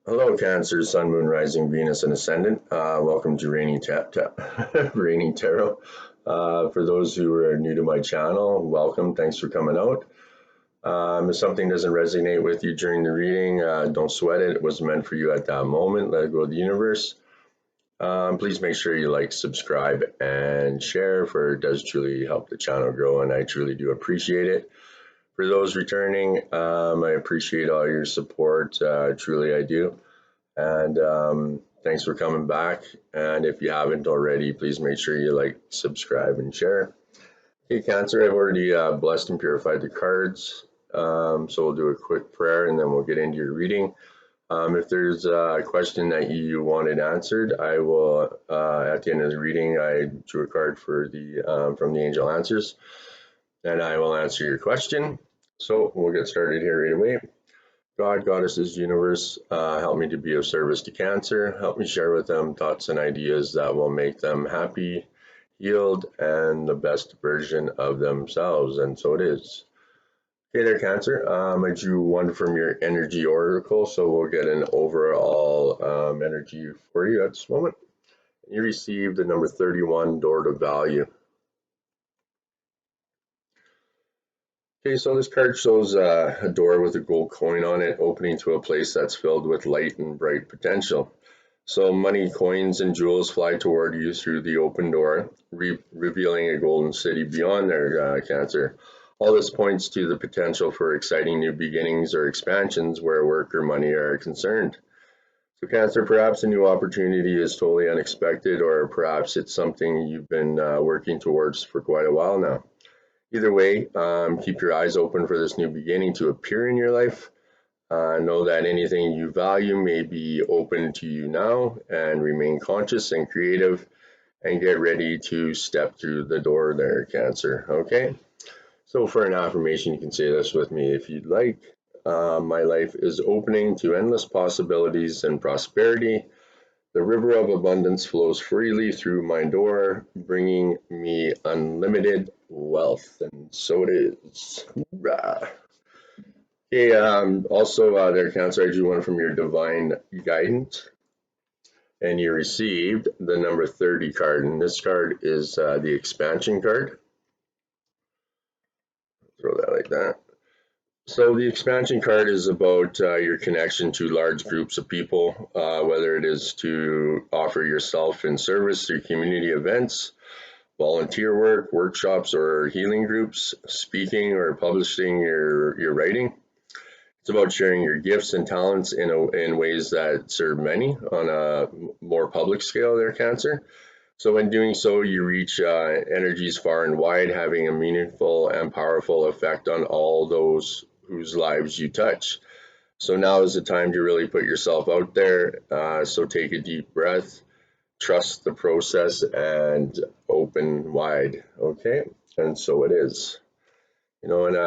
Hello, Cancer, Sun, Moon, Rising, Venus, and Ascendant. Welcome to Rainy Tarot. For those who are new to my channel, welcome. Thanks for coming out. If something doesn't resonate with you during the reading, don't sweat it. It was meant for you at that moment. Let it go to the universe. Please make sure you like, subscribe, and share, for it does truly help the channel grow, and I truly do appreciate it. For those returning, I appreciate all your support. Truly, I do. And thanks for coming back. And if you haven't already, please make sure you like, subscribe, and share. Okay, Cancer, I've already blessed and purified the cards. So we'll do a quick prayer and then we'll get into your reading. If there's a question that you wanted answered, I will, at the end of the reading, I drew a card for the from the Angel Answers, and I will answer your question. So we'll get started here right away. God, Goddesses, Universe, help me to be of service to Cancer. Help me share with them thoughts and ideas that will make them happy, healed, and the best version of themselves. And so it is. Okay there, Cancer. I drew one from your energy oracle, so we'll get an overall energy for you at this moment. You received the number 31, Door to Value. Okay, so this card shows a door with a gold coin on it, opening to a place that's filled with light and bright potential. So money, coins, and jewels fly toward you through the open door, revealing a golden city beyond there, Cancer. All this points to the potential for exciting new beginnings or expansions where work or money are concerned. So Cancer, perhaps a new opportunity is totally unexpected, or perhaps it's something you've been working towards for quite a while now. Either way, keep your eyes open for this new beginning to appear in your life. Know that anything you value may be open to you now, and remain conscious and creative, and get ready to step through the door there, Cancer. Okay? So for an affirmation, you can say this with me if you'd like. My life is opening to endless possibilities and prosperity. The river of abundance flows freely through my door, bringing me unlimited wealth. And so it is. Hoorah. Okay, also there, Cancer, I drew one from your divine guidance, and you received the number 30 card, and this card is the expansion card. Throw that like that. So the expansion card is about your connection to large groups of people, whether it is to offer yourself in service through community events, volunteer work, workshops, or healing groups, speaking or publishing your writing. It's about sharing your gifts and talents in ways that serve many on a more public scale there, Cancer. So in doing so, you reach energies far and wide, having a meaningful and powerful effect on all those whose lives you touch. So now is the time to really put yourself out there. So take a deep breath, trust the process, and open wide. Okay, and so it is. You know, and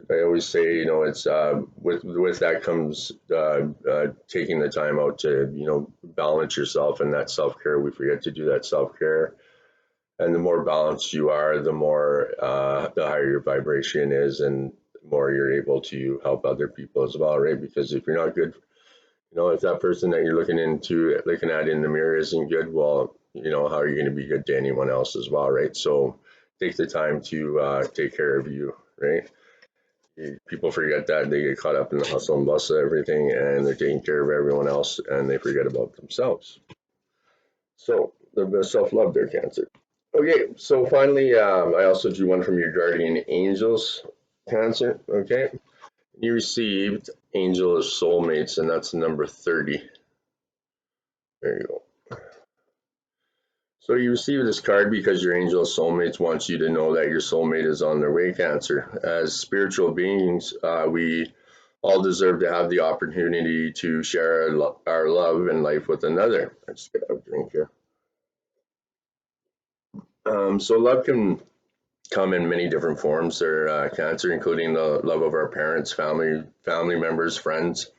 I always say, you know, it's with that comes taking the time out to, you know, balance yourself, and that self-care. We forget to do that self-care, and the more balanced you are, the more the higher your vibration is, and the more you're able to help other people as well, right? Because if you're not good, you know, if that person that you're looking at in the mirror isn't good, well, you know, how are you going to be good to anyone else as well, right? So take the time to take care of you, right? People forget that. They get caught up in the hustle and bustle of everything, and they're taking care of everyone else, and they forget about themselves. So the self-love, their Cancer. Okay, so finally, I also drew one from your guardian angels, Cancer. Okay, you received Angel of Soulmates, and that's number 30. There you go. So you receive this card because your angel of soulmates wants you to know that your soulmate is on their way, Cancer. As spiritual beings, we all deserve to have the opportunity to share our love and life with another. I just get a drink here. So love can come in many different forms there, Cancer, including the love of our parents, family members, friends.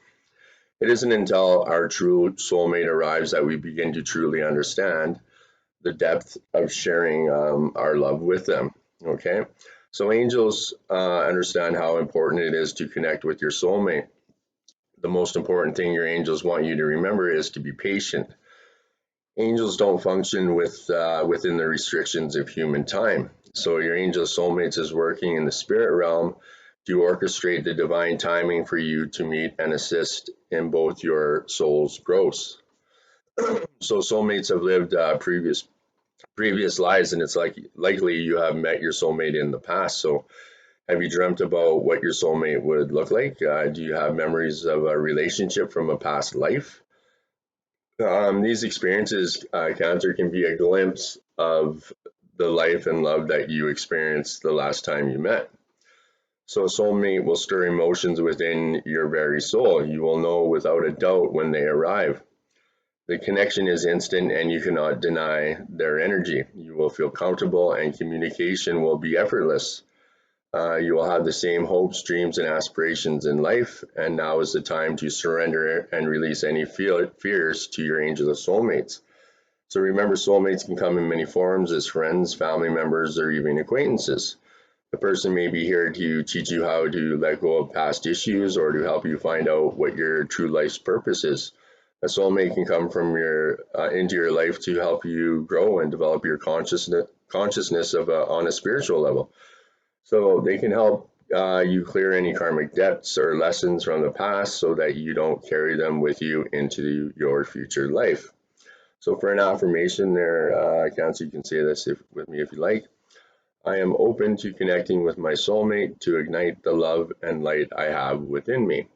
It isn't until our true soulmate arrives that we begin to truly understand the depth of sharing our love with them. Okay, so angels understand how important it is to connect with your soulmate. The most important thing your angels want you to remember is to be patient. Angels don't function within the restrictions of human time. So your angel soulmates is working in the spirit realm to orchestrate the divine timing for you to meet and assist in both your soul's growth. So soulmates have lived previous lives, and it's likely you have met your soulmate in the past. So have you dreamt about what your soulmate would look like? Do you have memories of a relationship from a past life? These experiences, Cancer, can be a glimpse of the life and love that you experienced the last time you met. So a soulmate will stir emotions within your very soul. You will know without a doubt when they arrive. The connection is instant and you cannot deny their energy. You will feel comfortable and communication will be effortless. You will have the same hopes, dreams, and aspirations in life, and now is the time to surrender and release any fears to your angel of soulmates. So remember, soulmates can come in many forms as friends, family members, or even acquaintances. The person may be here to teach you how to let go of past issues or to help you find out what your true life's purpose is. A soulmate can come from into your life to help you grow and develop your consciousness on a spiritual level. So they can help you clear any karmic debts or lessons from the past so that you don't carry them with you into your future life. So for an affirmation there, Cancer, you can say this with me if you like. I am open to connecting with my soulmate to ignite the love and light I have within me.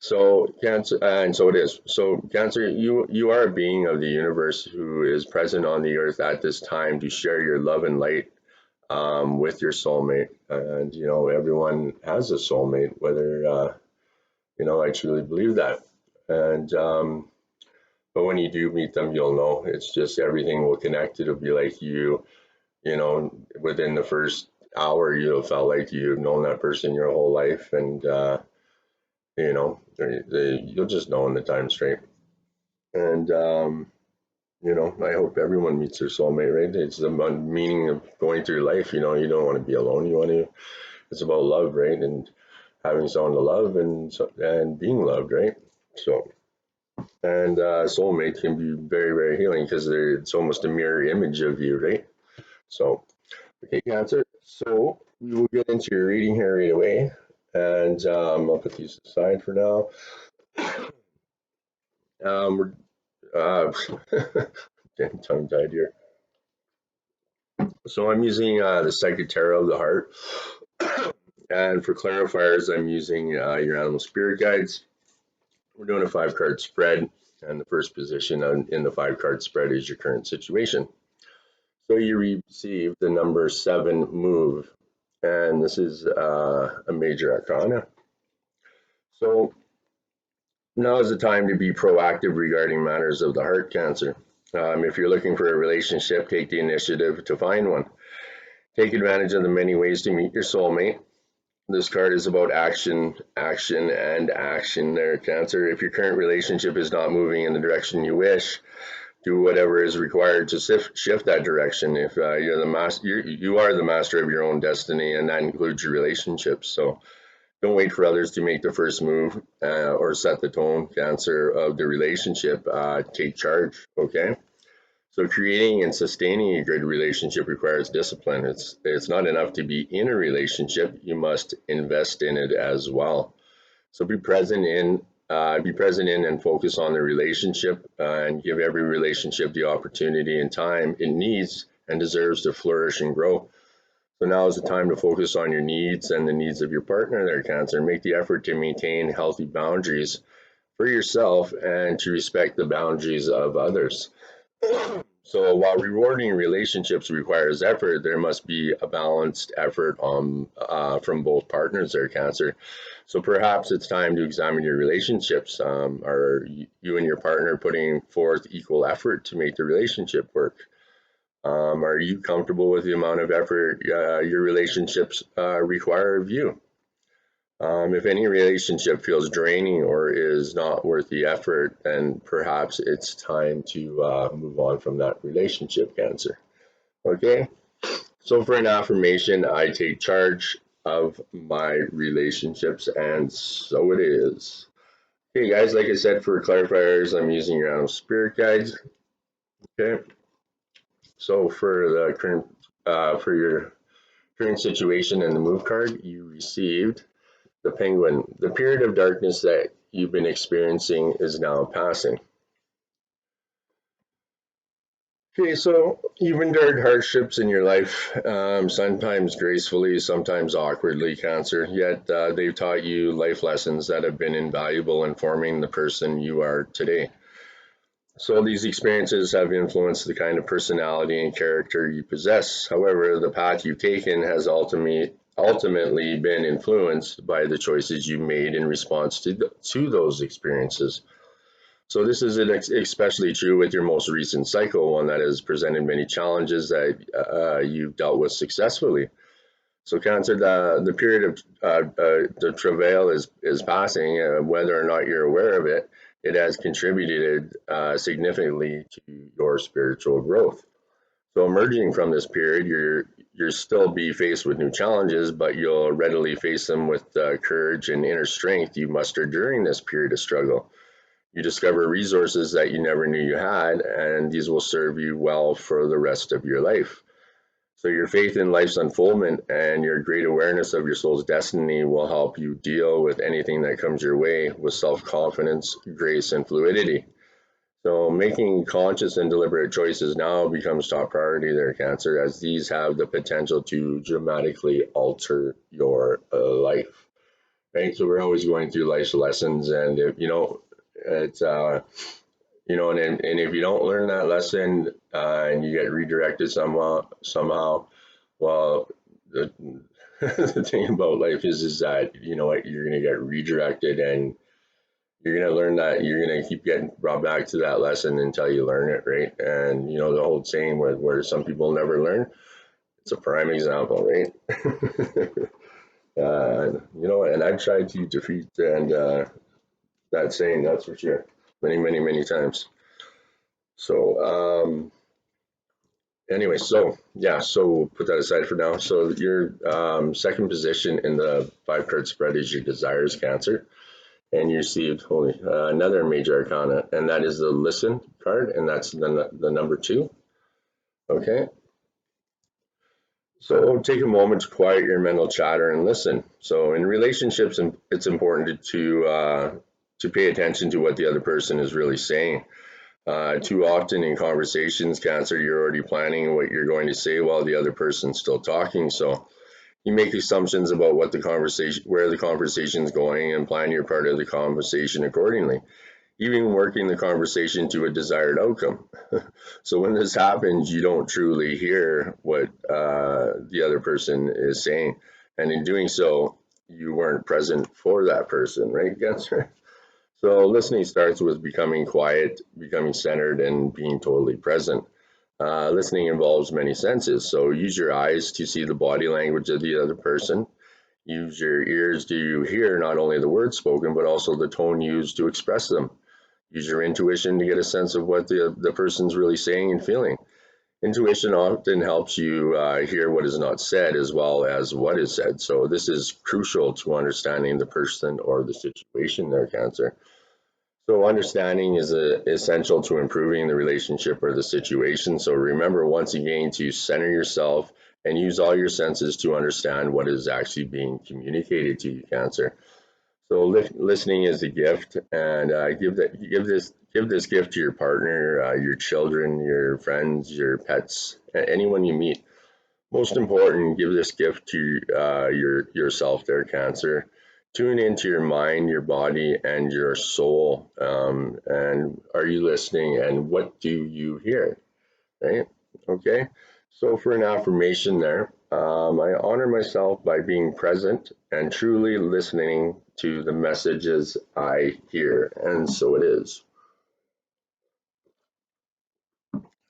So Cancer, and so it is. So Cancer, you are a being of the universe who is present on the earth at this time to share your love and light with your soulmate. And everyone has a soulmate, whether I truly believe that. And but when you do meet them, you'll know. It's just everything will connect. It'll be like within the first hour, you'll felt like you've known that person your whole life, and you'll just know in the time straight. And I hope everyone meets their soulmate, right? It's the meaning of going through life. You don't want to be alone. It's about love, right? And having someone to love and being loved, right? So, and soulmate can be very, very healing because it's almost a mirror image of you, right? So, okay, Cancer. So we will get into your reading here right away, and I'll put these aside for now. We're getting tongue tied here. So I'm using the Psychic Tarot of the Heart, and for clarifiers, I'm using your animal spirit guides. We're doing a 5-card spread, and the first position in the 5-card spread is your current situation. So you receive the number 7 move, and this is a major arcana. So now is the time to be proactive regarding matters of the heart, Cancer. If you're looking for a relationship, take the initiative to find one. Take advantage of the many ways to meet your soulmate. This card is about action, action, and action there, Cancer. If your current relationship is not moving in the direction you wish, do whatever is required to shift that direction. If you're the master, you are the master of your own destiny, and that includes your relationships. So don't wait for others to make the first move or set the tone, Cancer, of the relationship. Take charge, okay? So creating and sustaining a good relationship requires discipline. It's not enough to be in a relationship. You must invest in it as well. So be present in and focus on the relationship and give every relationship the opportunity and time it needs and deserves to flourish and grow. So now is the time to focus on your needs and the needs of your partner there, Cancer. Make the effort to maintain healthy boundaries for yourself and to respect the boundaries of others. So while rewarding relationships requires effort, there must be a balanced effort from both partners there, Cancer. So perhaps it's time to examine your relationships. Are you and your partner putting forth equal effort to make the relationship work? Are you comfortable with the amount of effort your relationships require of you? If any relationship feels draining or is not worth the effort, then perhaps it's time to move on from that relationship, Cancer. Okay? So for an affirmation, I take charge of my relationships, and so it is. Okay, guys, like I said, for clarifiers, I'm using your animal spirit guides. Okay, so for the current, for your current situation and the move card, you received the penguin. The period of darkness that you've been experiencing is now passing. Okay, so you've endured hardships in your life, sometimes gracefully, sometimes awkwardly, Cancer, yet they've taught you life lessons that have been invaluable in forming the person you are today. So these experiences have influenced the kind of personality and character you possess. However, the path you've taken has ultimately been influenced by the choices you made in response to those experiences. So this is especially true with your most recent cycle, one that has presented many challenges that you've dealt with successfully. So Cancer, the period of the travail is passing, whether or not you're aware of it. It has contributed significantly to your spiritual growth. So emerging from this period, you'll still be faced with new challenges, but you'll readily face them with the courage and inner strength you mustered during this period of struggle. You discover resources that you never knew you had, and these will serve you well for the rest of your life. So, your faith in life's unfoldment and your great awareness of your soul's destiny will help you deal with anything that comes your way with self confidence, grace, and fluidity. So, making conscious and deliberate choices now becomes top priority there, Cancer, as these have the potential to dramatically alter your life. Right? So, we're always going through life's lessons, and if, it's and if you don't learn that lesson and you get redirected somehow, well, the, the thing about life is that you know what, you're gonna get redirected, and you're gonna learn that you're gonna keep getting brought back to that lesson until you learn it, right? And the whole saying where some people never learn, it's a prime example, right? And I've tried to defeat and that saying, that's for sure, many times. So, anyway, so yeah, so we'll put that aside for now. So your second position in the 5 card spread is your desires, Cancer, and you received another major arcana, and that is the listen card, and that's the number 2. Okay, so take a moment to quiet your mental chatter and listen. So in relationships, it's important to pay attention to what the other person is really saying. Too often in conversations, Cancer, you're already planning what you're going to say while the other person's still talking. So you make assumptions about where the conversation's going, and plan your part of the conversation accordingly, even working the conversation to a desired outcome. So when this happens, you don't truly hear what the other person is saying, and in doing so, you weren't present for that person, right, Cancer? So listening starts with becoming quiet, becoming centered, and being totally present. Listening involves many senses, so use your eyes to see the body language of the other person. Use your ears to hear not only the words spoken, but also the tone used to express them. Use your intuition to get a sense of what the person's really saying and feeling. Intuition often helps you hear what is not said as well as what is said. So this is crucial to understanding the person or the situation there, Cancer. So understanding is essential to improving the relationship or the situation. So remember once again to center yourself and use all your senses to understand what is actually being communicated to you, Cancer. So listening is a gift, and give this gift to your partner, your children, your friends, your pets, anyone you meet. Most important, give this gift to yourself there, Cancer. Tune into your mind, your body, and your soul. And are you listening? And what do you hear? Right? Okay. So for an affirmation there, I honor myself by being present and truly listening to the messages I hear. And so it is.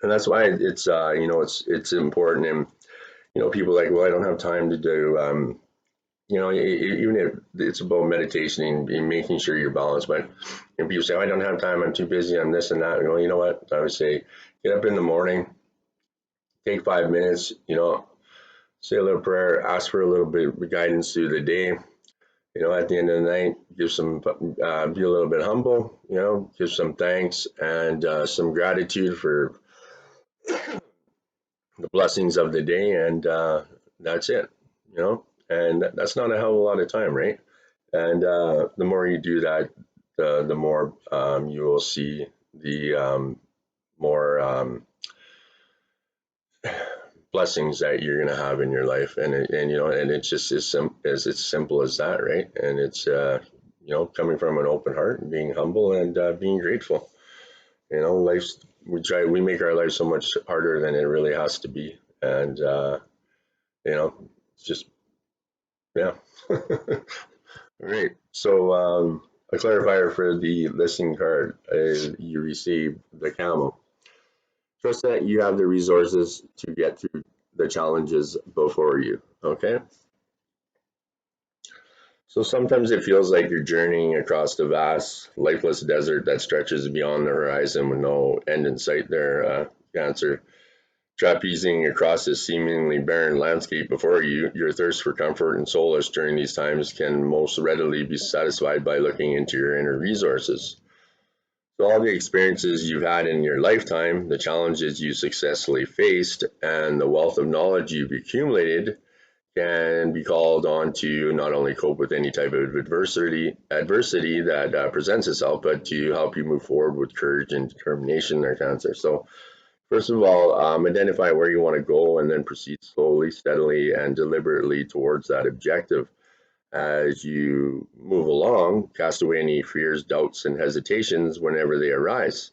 And that's why it's important. And people are like, well, I don't have time to do. Even if it's about meditation and making sure you're balanced, but people say, oh, I don't have time, I'm too busy, I'm this and that. You know what? I would say, get up in the morning, take 5 minutes, say a little prayer, ask for a little bit of guidance through the day, At the end of the night, give some, be a little bit humble, give some thanks and some gratitude for the blessings of the day, and that's it, and that's not a hell of a lot of time, right? And the more you do that, the more you will see the more blessings that you're going to have in your life, and it's just as simple as that, right? And it's coming from an open heart and being humble and being grateful. Life's we make our life so much harder than it really has to be, and it's just yeah. All right. So a clarifier for the listening card is you receive the camel. Trust that you have the resources to get through the challenges before you. Okay. So sometimes it feels like you're journeying across the vast, lifeless desert that stretches beyond the horizon with no end in sight there, Cancer. Trapezing across this seemingly barren landscape before you, your thirst for comfort and solace during these times can most readily be satisfied by looking into your inner resources. So, all the experiences you've had in your lifetime, the challenges you successfully faced, and the wealth of knowledge you've accumulated can be called on to not only cope with any type of adversity that presents itself, but to help you move forward with courage and determination, there, Cancer. So, first of all, identify where you want to go and then proceed slowly, steadily, and deliberately towards that objective. As you move along, cast away any fears, doubts, and hesitations whenever they arise.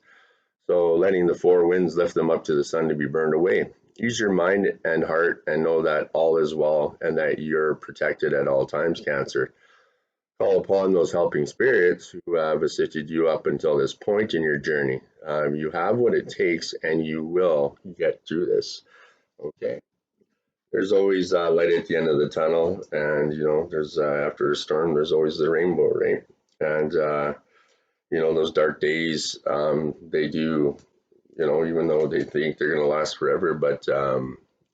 So, letting the four winds lift them up to the sun to be burned away. Use your mind and heart and know that all is well and that you're protected at all times, Cancer. Call upon those helping spirits who have assisted you up until this point in your journey. You have what it takes and you will get through this. Okay. There's always light at the end of the tunnel, and there's after a storm, there's always the rainbow, right? And those dark days, they do, even though they think they're going to last forever, but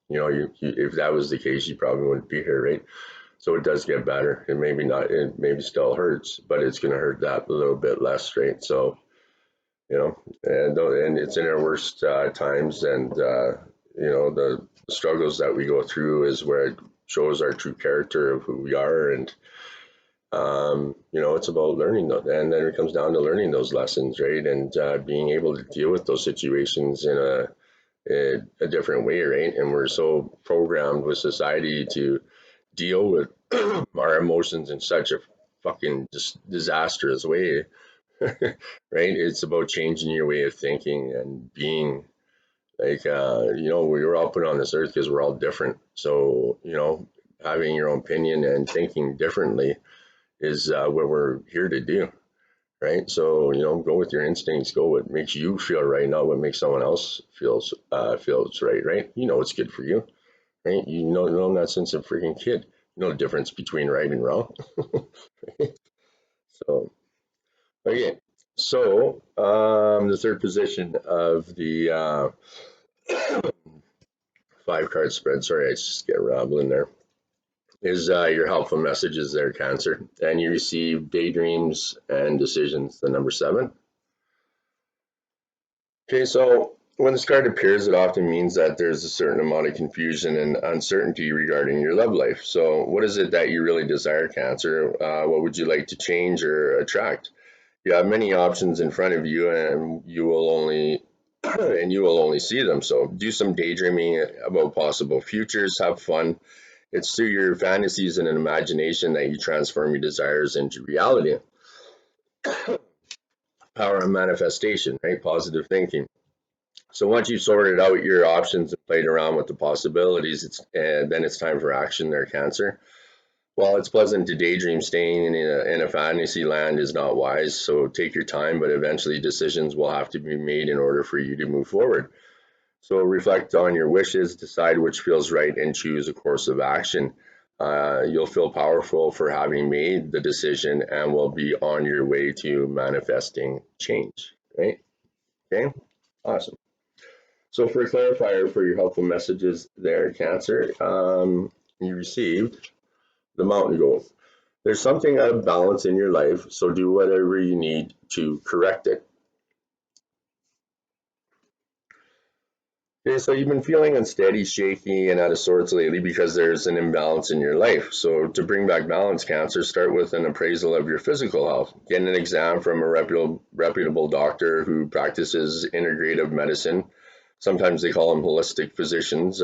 if that was the case, you probably wouldn't be here, right? So it does get better. It maybe not. It maybe still hurts, but it's going to hurt that a little bit less, right? So and it's in our worst times, and the struggles that we go through is where it shows our true character of who we are, and it's about learning those, and then it comes down to learning those lessons, right? And being able to deal with those situations in a different way, right? And we're so programmed with society to deal with our emotions in such a fucking disastrous way, right? It's about changing your way of thinking and being like, we were all put on this earth because we're all different. So, having your own opinion and thinking differently is what we're here to do, right? So, go with your instincts, go what makes you feel right, not what makes someone else feels right, right? You know what's good for you, right? I'm not since a freaking kid. You know the difference between right and wrong. So, okay. So, the third position of the five card spread, sorry, I just get rambling there, is your helpful messages there, Cancer. And you receive daydreams and decisions, the number seven. Okay, so when this card appears, it often means that there's a certain amount of confusion and uncertainty regarding your love life. So, what is it that you really desire, Cancer? What would you like to change or attract? You have many options in front of you, and you will only see them. So, do some daydreaming about possible futures. Have fun. It's through your fantasies and an imagination that you transform your desires into reality. Power of manifestation, right? Positive thinking. So once you've sorted out your options and played around with the possibilities, then it's time for action there, Cancer. While it's pleasant to daydream, staying in a fantasy land is not wise. So take your time, but eventually decisions will have to be made in order for you to move forward. So reflect on your wishes, decide which feels right, and choose a course of action. You'll feel powerful for having made the decision and will be on your way to manifesting change. Right? Okay. Awesome. So for a clarifier for your helpful messages there, Cancer, you received the mountain goat. There's something out of balance in your life, so do whatever you need to correct it. Okay, so you've been feeling unsteady, shaky, and out of sorts lately because there's an imbalance in your life. So to bring back balance, Cancer, start with an appraisal of your physical health. Get an exam from a reputable doctor who practices integrative medicine. Sometimes they call them holistic physicians.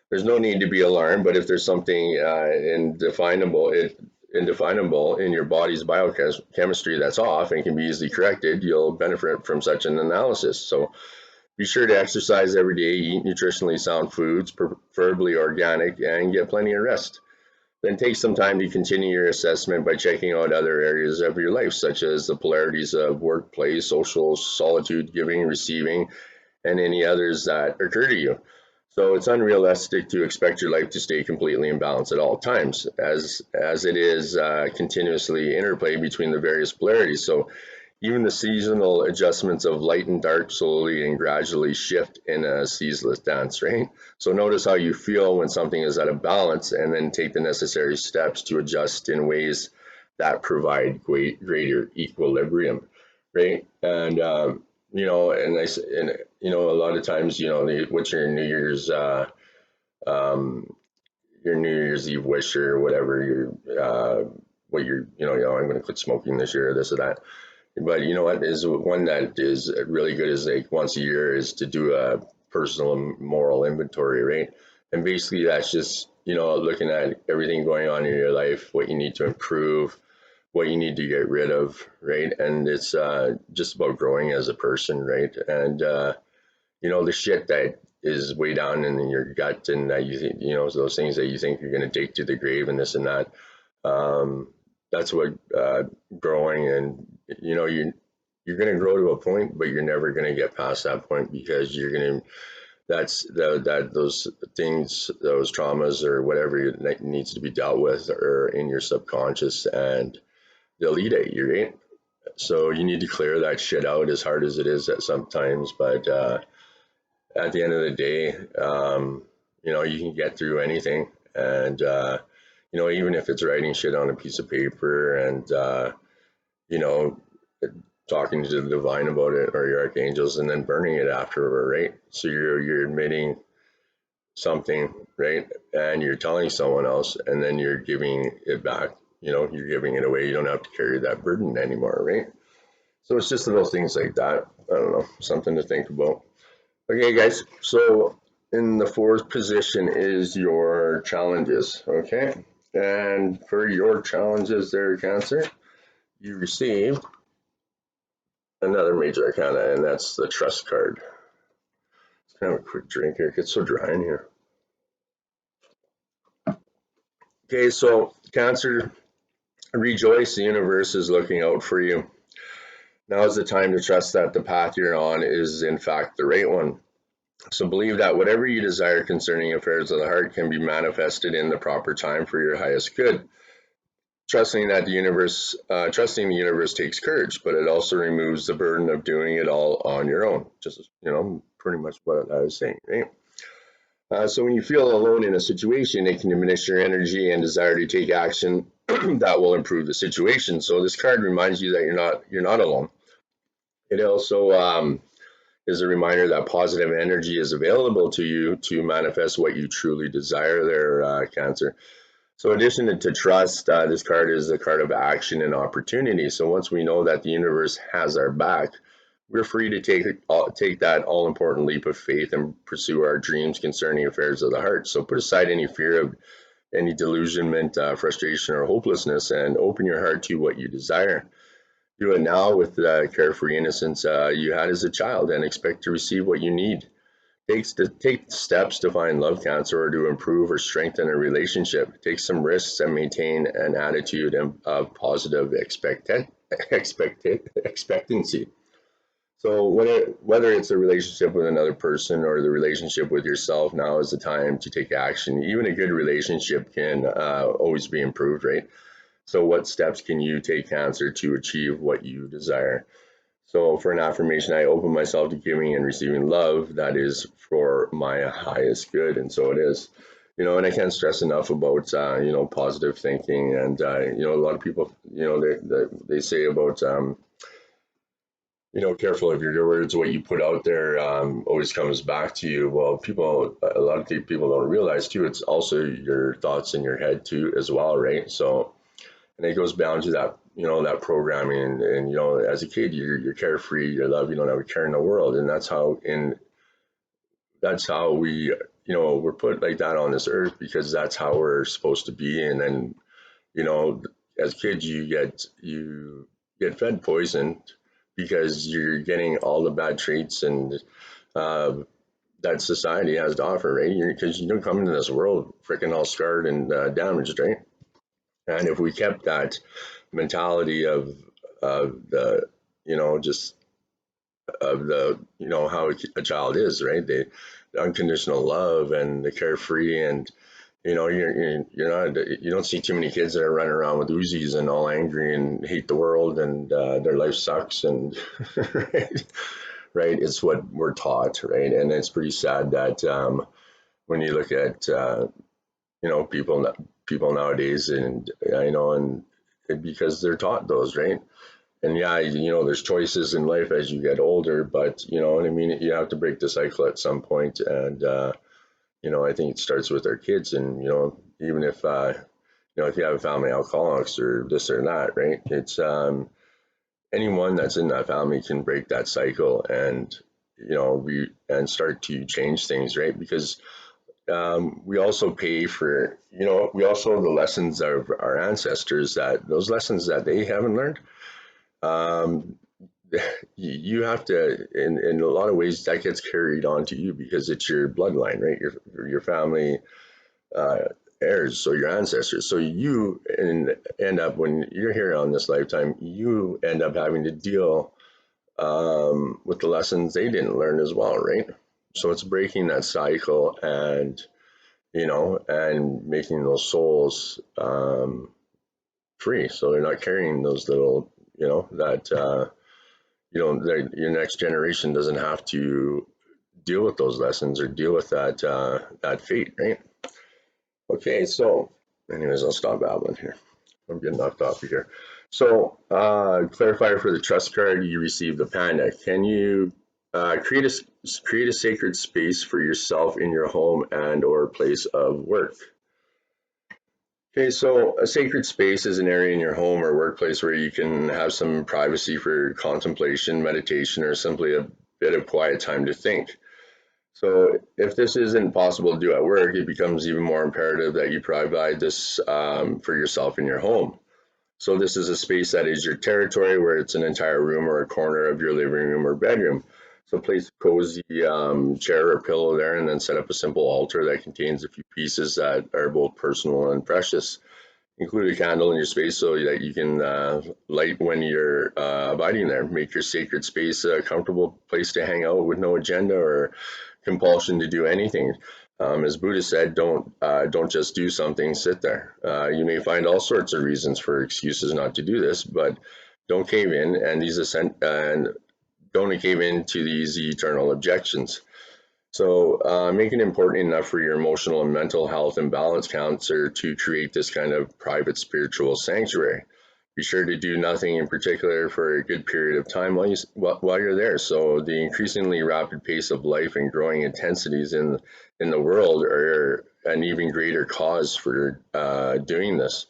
There's no need to be alarmed, but if there's something indefinable in your body's biochemistry that's off and can be easily corrected, you'll benefit from such an analysis. So be sure to exercise every day, eat nutritionally sound foods, preferably organic, and get plenty of rest. Then take some time to continue your assessment by checking out other areas of your life, such as the polarities of workplace, social, solitude, giving, receiving, and any others that occur to you. So it's unrealistic to expect your life to stay completely in balance at all times, as it is continuously interplay between the various polarities. So even the seasonal adjustments of light and dark slowly and gradually shift in a ceaseless dance, right? So notice how you feel when something is out of balance and then take the necessary steps to adjust in ways that provide greater equilibrium, right? And, a lot of times, what's um, your New Year's Eve wish or whatever, I'm going to quit smoking this year or this or that. But you know what is one that is really good is like once a year is to do a personal and moral inventory, right? And basically that's just, looking at everything going on in your life, what you need to improve, what you need to get rid of, right? And it's just about growing as a person, right? And, the shit that is way down in your gut and that you think, those things that you think you're going to take to the grave and this and that. Um, that's what growing and you're going to grow to a point, but you're never going to get past that point because you're going to those things, those traumas or whatever that needs to be dealt with are in your subconscious and they'll eat at you, right? So you need to clear that shit out as hard as it is at sometimes, but at the end of the day, you can get through anything. And, even if it's writing shit on a piece of paper and, you know, talking to the divine about it or your archangels and then burning it afterward, right? So you're admitting something, right? And you're telling someone else and then you're giving it back, you're giving it away. You don't have to carry that burden anymore, right? So it's just little things like that. I don't know, something to think about. Okay, guys, so in the fourth position is your challenges, okay? And for your challenges there, Cancer, you receive another major arcana, and that's the trust card. Let's have a quick drink here. It gets so dry in here. Okay, so Cancer, rejoice. The universe is looking out for you. Now is the time to trust that the path you're on is, in fact, the right one. So believe that whatever you desire concerning affairs of the heart can be manifested in the proper time for your highest good. Trusting the universe takes courage, but it also removes the burden of doing it all on your own. Just pretty much what I was saying, right? So when you feel alone in a situation, it can diminish your energy and desire to take action that will improve the situation. So this card reminds you that you're not alone. It also is a reminder that positive energy is available to you to manifest what you truly desire there, Cancer. So in addition to trust, this card is a card of action and opportunity. So once we know that the universe has our back, we're free to take that all important leap of faith and pursue our dreams concerning affairs of the heart. So put aside any fear of any delusionment, frustration, or hopelessness, and open your heart to what you desire. Do it now with the carefree innocence you had as a child, and expect to receive what you need. Take steps to find love, Cancer, or to improve or strengthen a relationship. Take some risks and maintain an attitude of positive expectancy. So whether it's a relationship with another person or the relationship with yourself, now is the time to take action. Even a good relationship can always be improved, right? So what steps can you take, Cancer, to achieve what you desire? So for an affirmation, I open myself to giving and receiving love that is for my highest good. And so it is. And I can't stress enough about, positive thinking. And, a lot of people, they say about, careful of your words, what you put out there always comes back to you. Well, a lot of people don't realize too, it's also your thoughts in your head too, as well, right? So, and it goes down to that, that programming. And as a kid, you're carefree, you're loved, you don't have a care in the world. And that's how we, we're put like that on this earth because that's how we're supposed to be. And then, you know, as kids, you get fed poison because you're getting all the bad traits and uh, that society has to offer, right? Because you don't come into this world freaking all scarred and damaged, right? And if we kept that mentality of the, just of the, how a child is, right? The unconditional love and the carefree. And you're not, you don't see too many kids that are running around with Uzis and all angry and hate the world and their life sucks and right, right. It's what we're taught, right? And it's pretty sad that when you look at people nowadays, and and because they're taught those, right? And yeah, there's choices in life as you get older, but you know what I mean. You have to break the cycle at some point, and I think it starts with our kids. And even if you have a family alcoholics or this or that, right? It's anyone that's in that family can break that cycle, and start to change things, right? Because we also pay for, we also the lessons of our ancestors, that those lessons that they haven't learned. Um, you have to, in a lot of ways, that gets carried on to you because it's your bloodline, right? Your family uh, heirs, so your ancestors. So you end up, when you're here on this lifetime, you end up having to deal with the lessons they didn't learn as well, right? So it's breaking that cycle, and making those souls free, so they're not carrying those little, that your next generation doesn't have to deal with those lessons or deal with that fate, right? Okay, so anyways, I'll stop babbling here. I'm getting knocked off of here. So, clarifier for the trust card, you received the panda. Can you create a sacred space for yourself in your home and or place of work? Okay, so a sacred space is an area in your home or workplace where you can have some privacy for contemplation, meditation, or simply a bit of quiet time to think. So, if this isn't possible to do at work, it becomes even more imperative that you provide this for yourself in your home. So, this is a space that is your territory, where it's an entire room or a corner of your living room or bedroom. So, place a cozy chair or pillow there, and then set up a simple altar that contains a few pieces that are both personal and precious. Include a candle in your space so that you can light when you're abiding there. Make your sacred space a comfortable place to hang out with no agenda or compulsion to do anything. As Buddha said, don't just do something, sit there. You may find all sorts of reasons for excuses not to do this, but don't cave in, and don't cave in to these eternal objections. So, make it important enough for your emotional and mental health and balance counselor to create this kind of private spiritual sanctuary. Be sure to do nothing in particular for a good period of time while you're there. So, the increasingly rapid pace of life and growing intensities in the world are an even greater cause for doing this.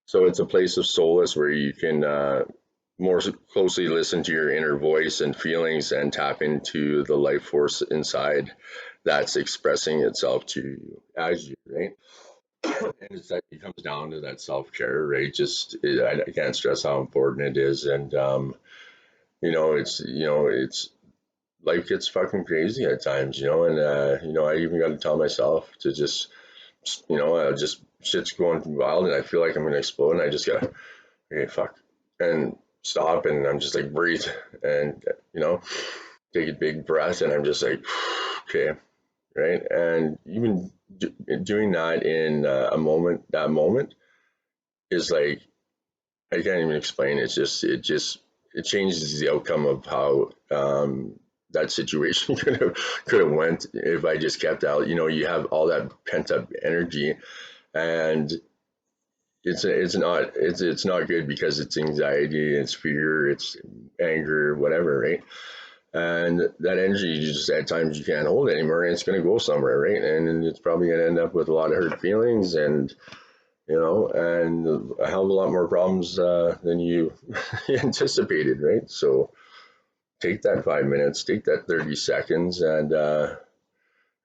So, it's a place of solace where you can more closely listen to your inner voice and feelings and tap into the life force inside that's expressing itself to you as you, right? And it comes down to that self-care, right? I can't stress how important it is. And it's life gets fucking crazy at times, and I even got to tell myself to just, just shit's going wild and I feel like I'm gonna explode, and I just gotta, okay, fuck, and stop, and I'm just like, breathe, and take a big breath, and I'm just like, okay, right? And even doing that in that moment is like, I can't even explain. It changes the outcome of how that situation could have went if I just kept out. You have all that pent up energy, and it's not good because it's anxiety, it's fear, it's anger, whatever, right? And that energy just at times you can't hold anymore, and it's going to go somewhere, right? And it's probably going to end up with a lot of hurt feelings, and and a hell of a lot more problems than you anticipated, right? So take that 5 minutes, take that 30 seconds, and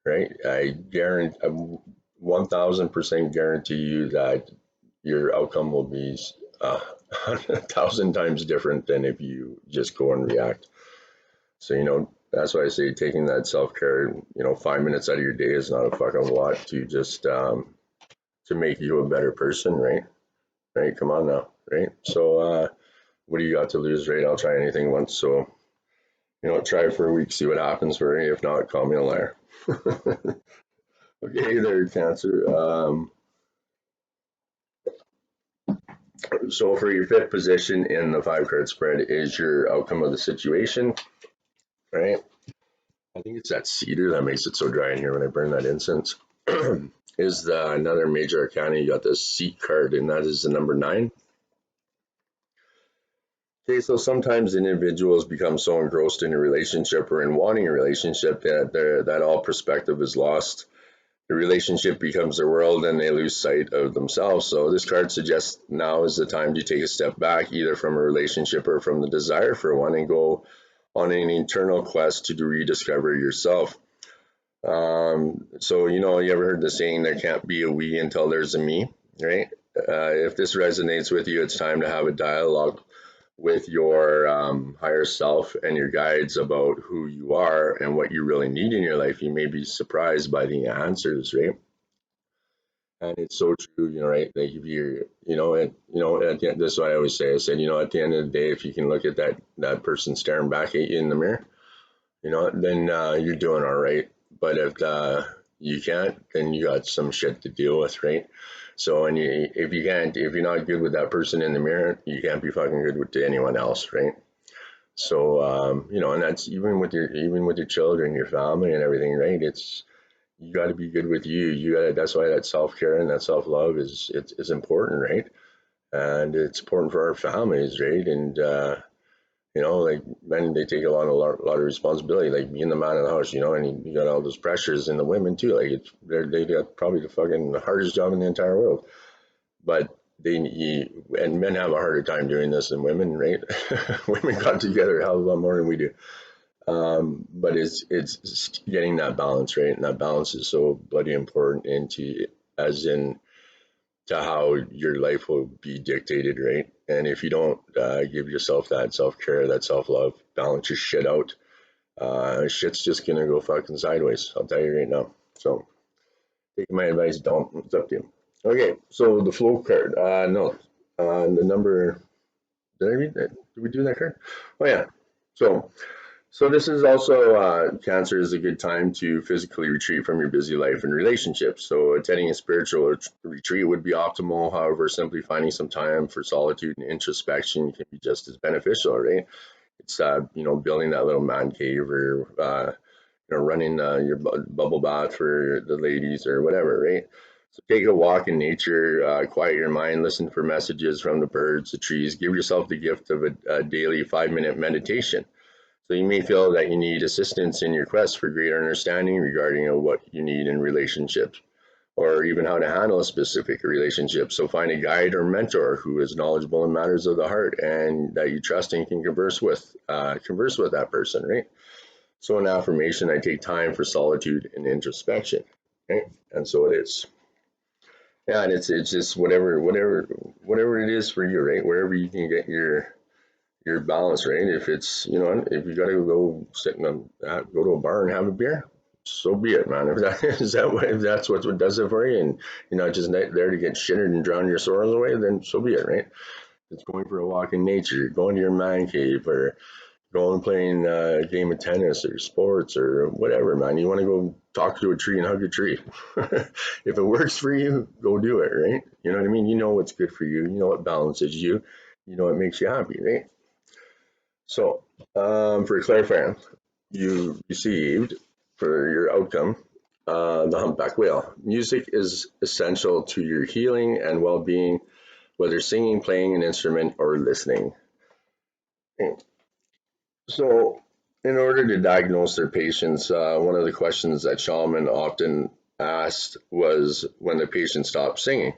right, I guarantee, 1000% guarantee you that your outcome will be 1,000 times different than if you just go and react. So, that's why I say taking that self care, 5 minutes out of your day is not a fucking lot to just to make you a better person, right? Right? Come on now, right? So, what do you got to lose, right? I'll try anything once. So, try it for a week, see what happens for you. If not, call me a liar. Okay, there, Cancer. So for your fifth position in the 5 card spread is your outcome of the situation, right? I think it's that cedar that makes it so dry in here when I burn that incense. Is another major arcana. You got the seat card, and that is the number 9. Okay, so sometimes individuals become so engrossed in a relationship or in wanting a relationship that all perspective is lost. The relationship becomes their world and they lose sight of themselves. So this card suggests now is the time to take a step back, either from a relationship or from the desire for one, and go on an internal quest to rediscover yourself. So, you ever heard the saying, there can't be a we until there's a me, right? If this resonates with you, it's time to have a dialogue with your higher self and your guides about who you are and what you really need in your life. You may be surprised by the answers, right? And it's so true, right? Like if you're, at the end, this is what I always say. I said, at the end of the day, if you can look at that person staring back at you in the mirror, then you're doing all right. But if you can't, then you got some shit to deal with, right? So, and if you're not good with that person in the mirror, you can't be fucking good with anyone else, right? So, and that's even with your children, your family, and everything, right? You got to be good with you. That's why that self care and that self love is important, right? And it's important for our families, right? And like men, they take a lot of responsibility, like being the man of the house, and you got all those pressures, and the women too. Like they got probably the fucking hardest job in the entire world, but and men have a harder time doing this than women, right? Women got together a hell of a lot more than we do. But it's getting that balance, right? And that balance is so bloody important as in to how your life will be dictated, right? And if you don't give yourself that self-care, that self-love, balance your shit out, shit's just gonna go fucking sideways. I'll tell you right now. So take my advice, don't. It's up to you. Okay, so the flow card. No, the number. Did I read that? Did we do that card? Oh yeah. So this is also Cancer is a good time to physically retreat from your busy life and relationships. So attending a spiritual retreat would be optimal. However, simply finding some time for solitude and introspection can be just as beneficial, right? It's building that little man cave, or running your bubble bath for the ladies or whatever, right? So take a walk in nature, quiet your mind, listen for messages from the birds, the trees. Give yourself the gift of a daily 5-minute meditation. So you may feel that you need assistance in your quest for greater understanding regarding what you need in relationships, or even how to handle a specific relationship. So find a guide or mentor who is knowledgeable in matters of the heart and that you trust and can converse with that person, right? So an affirmation: I take time for solitude and introspection, right? And so it is. Yeah, and it's just whatever it is for you, right? Wherever you can get your balance, right? If it's if you got to go sit go to a bar and have a beer, so be it, man. If that's what does it for you, and you're not just there to get shitted and drown your sorrows away, then so be it, right? It's going for a walk in nature, going to your man cave, or going and playing a game of tennis or sports or whatever, man. You want to go talk to a tree and hug a tree. If it works for you, go do it, right? You know what I mean? You know what's good for you. You know what balances you. You know what makes you happy, right? So, for clarifying, you received for your outcome the humpback whale. Music is essential to your healing and well being, whether singing, playing an instrument, or listening. So, in order to diagnose their patients, one of the questions that shaman often asked was when the patient stopped singing.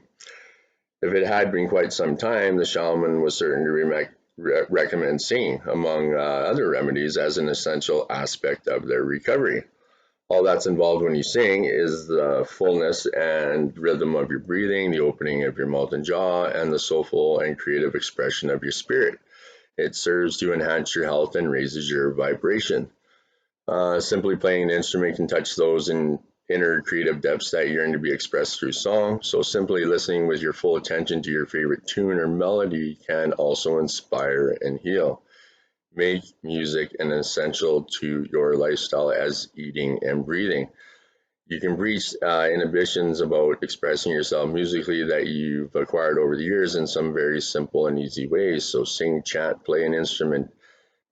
If it had been quite some time, the shaman was certain to recommend singing, among other remedies, as an essential aspect of their recovery. All that's involved when you sing is the fullness and rhythm of your breathing, the opening of your mouth and jaw, and the soulful and creative expression of your spirit. It serves to enhance your health and raises your vibration. Simply playing an instrument can touch those inner creative depths that yearn to be expressed through song. So simply listening with your full attention to your favorite tune or melody can also inspire and heal. Make music an essential to your lifestyle as eating and breathing. You can breach inhibitions about expressing yourself musically that you've acquired over the years in some very simple and easy ways. So sing, chant, play an instrument,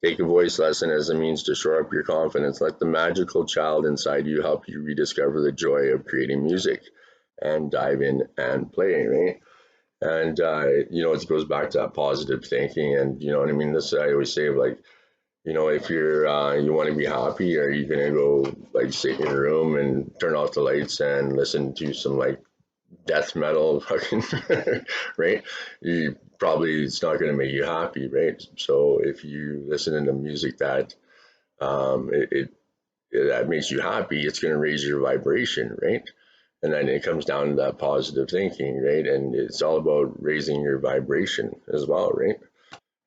take a voice lesson as a means to shore up your confidence. Let the magical child inside you help you rediscover the joy of creating music and dive in and play, right? And, it goes back to that positive thinking. And, you know what I mean? This, I always say, like, if you want to be happy, are you going to go, like, sit in your room and turn off the lights and listen to some, like, death metal fucking right? You probably, it's not going to make you happy, right? So if you listen to music that um it, it that makes you happy, it's going to raise your vibration, right? And then it comes down to that positive thinking, right? And it's all about raising your vibration as well, right?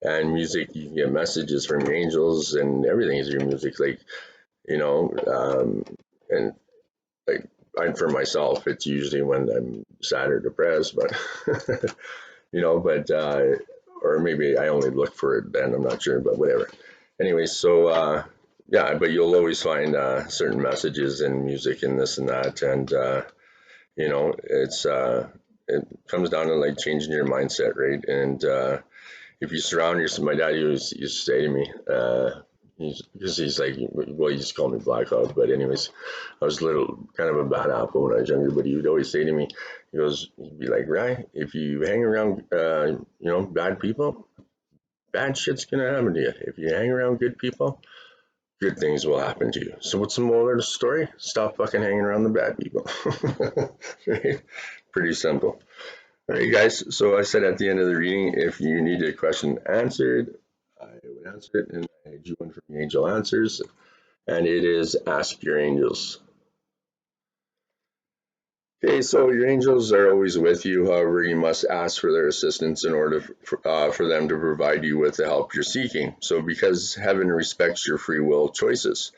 And music, you can get messages from your angels, and everything is your music, like, you know and like, for myself, it's usually when I'm sad or depressed, but but or maybe I only look for it then. I'm not sure, but whatever. Anyway, so yeah, but you'll always find certain messages in music and this and that, and it comes down to, like, changing your mindset, right? And if you surround yourself, my dad used to say to me, because he's like, well, he used to call me Black Hawk, but anyways, I was a little kind of a bad apple when I was younger, but he would always say to me, he'd be like, right, if you hang around, bad people, bad shit's gonna happen to you. If you hang around good people, good things will happen to you. So what's the moral of the story? Stop fucking hanging around the bad people. Right? Pretty simple. All right, guys. So I said at the end of the reading, if you need a question answered, I would answer it, and I drew one from the Angel Answers, and it is Ask Your Angels. Okay, so your angels are always with you. However, you must ask for their assistance in order for them to provide you with the help you're seeking. So, because heaven respects your free will choices.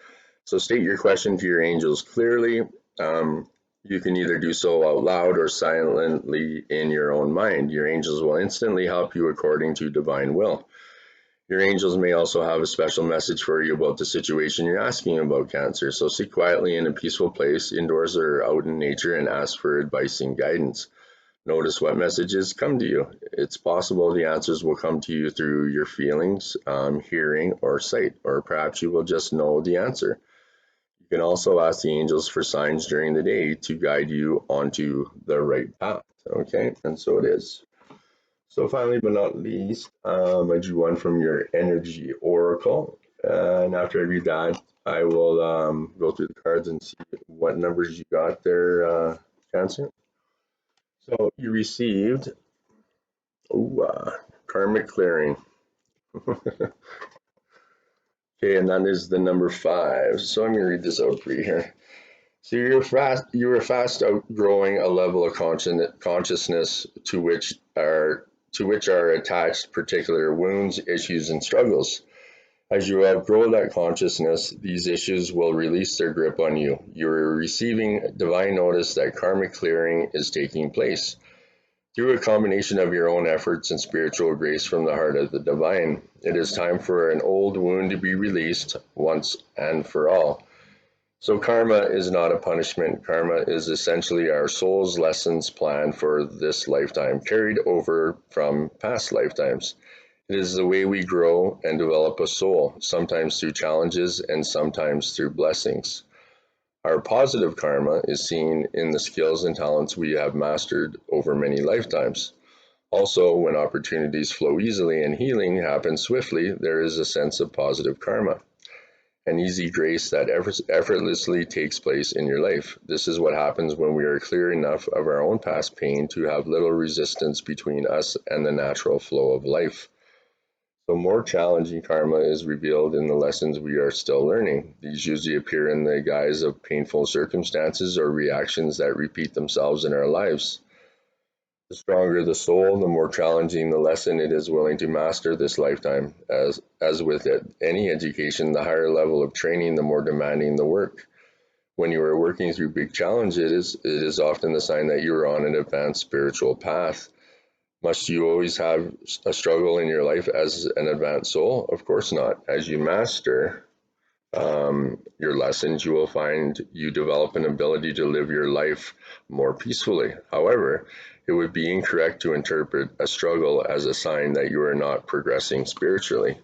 So, state your question to your angels clearly. You can either do so out loud or silently in your own mind. Your angels will instantly help you according to divine will. Your angels may also have a special message for you about the situation you're asking about, Cancer. So sit quietly in a peaceful place, indoors or out in nature, and ask for advice and guidance. Notice what messages come to you. It's possible the answers will come to you through your feelings, hearing, or sight, or perhaps you will just know the answer. You can also ask the angels for signs during the day to guide you onto the right path. Okay, and so it is. So finally, but not least, I drew one from your energy oracle. And after I read that, I will go through the cards and see what numbers you got there, Cancer. So you received Karmic Clearing. Okay, and that is the number 5. So I'm going to read this out for you here. So you are fast outgrowing a level of consciousness to which are attached particular wounds, issues, and struggles. As you outgrow that consciousness, these issues will release their grip on you. You are receiving divine notice that karmic clearing is taking place. Through a combination of your own efforts and spiritual grace from the heart of the divine, it is time for an old wound to be released once and for all. So karma is not a punishment. Karma is essentially our soul's lessons planned for this lifetime, carried over from past lifetimes. It is the way we grow and develop a soul, sometimes through challenges and sometimes through blessings. Our positive karma is seen in the skills and talents we have mastered over many lifetimes. Also, when opportunities flow easily and healing happens swiftly, there is a sense of positive karma, an easy grace that effortlessly takes place in your life. This is what happens when we are clear enough of our own past pain to have little resistance between us and the natural flow of life. So more challenging karma is revealed in the lessons we are still learning. These usually appear in the guise of painful circumstances or reactions that repeat themselves in our lives. The stronger the soul, the more challenging the lesson it is willing to master this lifetime. As with any education, the higher level of training, the more demanding the work. When you are working through big challenges, it is often the sign that you are on an advanced spiritual path. Must you always have a struggle in your life as an advanced soul? Of course not. As you master your lessons, you will find you develop an ability to live your life more peacefully. However, it would be incorrect to interpret a struggle as a sign that you are not progressing spiritually.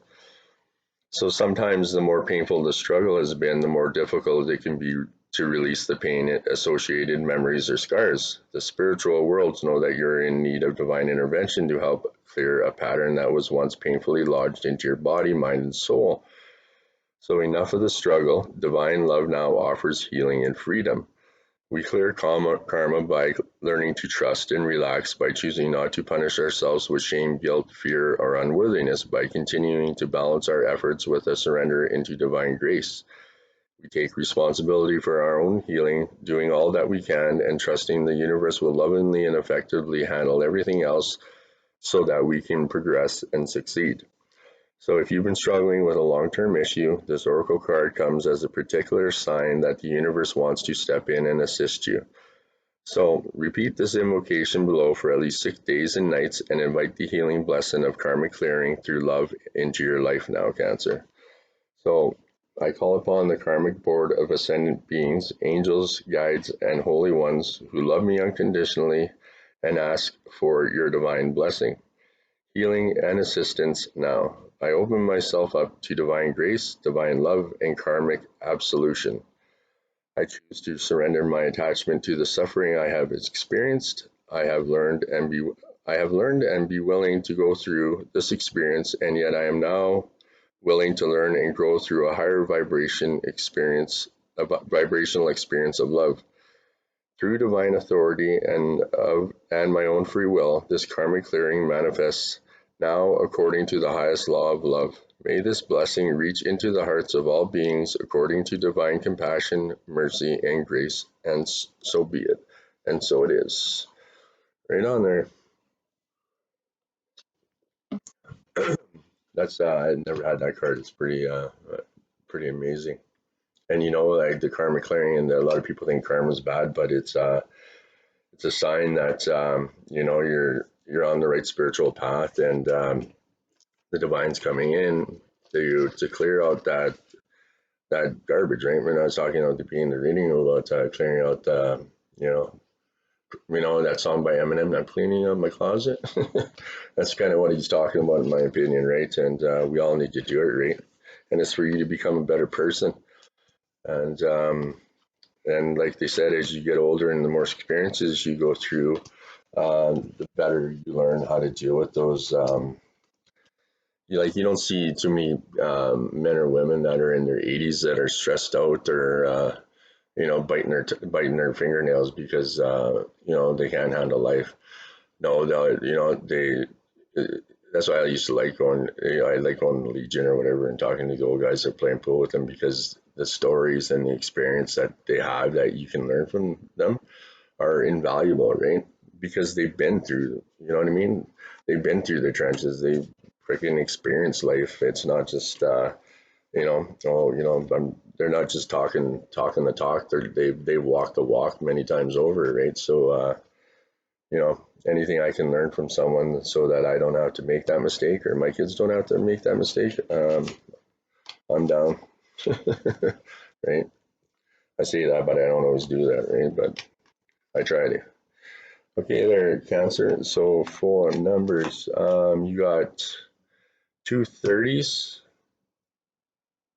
So sometimes the more painful the struggle has been, the more difficult it can be to release the pain associated memories or scars. The spiritual worlds know that you're in need of divine intervention to help clear a pattern that was once painfully lodged into your body, mind, and soul. So enough of the struggle. Divine love now offers healing and freedom. We clear karma by learning to trust and relax, by choosing not to punish ourselves with shame, guilt, fear, or unworthiness, by continuing to balance our efforts with a surrender into divine grace. We take responsibility for our own healing, doing all that we can, and trusting the universe will lovingly and effectively handle everything else so that we can progress and succeed. So if you've been struggling with a long-term issue, this oracle card comes as a particular sign that the universe wants to step in and assist you. So repeat this invocation below for at least 6 days and nights and invite the healing blessing of karmic clearing through love into your life now, Cancer. So I call upon the karmic board of ascendant beings, angels, guides, and holy ones who love me unconditionally and ask for your divine blessing, healing, and assistance now. I open myself up to divine grace, divine love, and karmic absolution. I choose to surrender my attachment to the suffering I have experienced. I have learned and be willing to go through this experience, and yet I am now willing to learn and grow through a higher vibrational experience of love. Through divine authority and my own free will, this karmic clearing manifests now according to the highest law of love. May this blessing reach into the hearts of all beings according to divine compassion, mercy, and grace, and so be it. And so it is. Right on there. That's I never had that card. It's pretty amazing. And like the karmic clearing, and a lot of people think karma's bad, but it's a sign that you're on the right spiritual path, and the divine's coming in to clear out that garbage, right? We're not talking about the being the reading about clearing out that song by Eminem, "I'm cleaning up my closet." That's kind of what he's talking about, in my opinion, right? And we all need to do it, right? And it's for you to become a better person. And like they said, as you get older and the more experiences you go through, the better you learn how to deal with those. You don't see too many men or women that are in their 80s that are stressed out, or biting their fingernails because they can't handle life. No, they. That's why I used to like going. I like going to Legion or whatever and talking to the old guys that are playing pool with them, because the stories and the experience that they have that you can learn from them are invaluable, right? Because they've been through. You know what I mean? They've been through the trenches. They've freaking experienced life. It's not just they're not just talking the talk. They've walked the walk many times over, right? So anything I can learn from someone so that I don't have to make that mistake, or my kids don't have to make that mistake, I'm down. Right? I say that, but I don't always do that, right? But I try to. Okay, there, Cancer. So for numbers, you got 2 30s,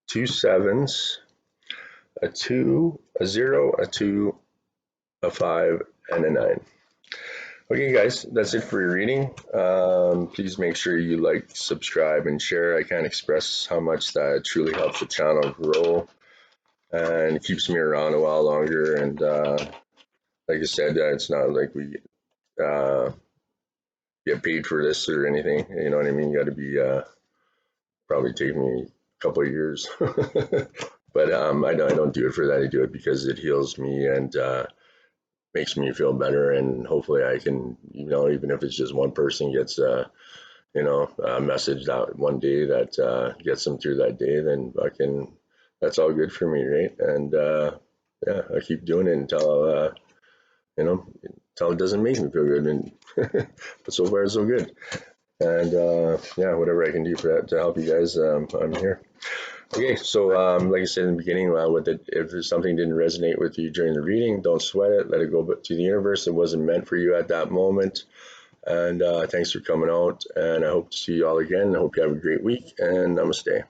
2 7s, a 2, a 0, a 2, a 5, and a 9. Okay, guys, that's it for your reading. Please make sure you like, subscribe, and share. I can't express how much that truly helps the channel grow and keeps me around a while longer. And like I said, it's not like we uh, get paid for this or anything. You know what I mean? You got to be probably take me a couple of years, but I don't do it for that. I do it because it heals me and makes me feel better. And hopefully, I can, even if it's just one person gets a message that one day that gets them through that day, then that's all good for me, right? And yeah, I keep doing it until until it doesn't make me feel good. And but so far, so good. And yeah, whatever I can do for that to help you guys, I'm here. Okay, so like I said in the beginning, if something didn't resonate with you during the reading, don't sweat it. Let it go to the universe. It wasn't meant for you at that moment. And thanks for coming out. And I hope to see you all again. I hope you have a great week. And namaste.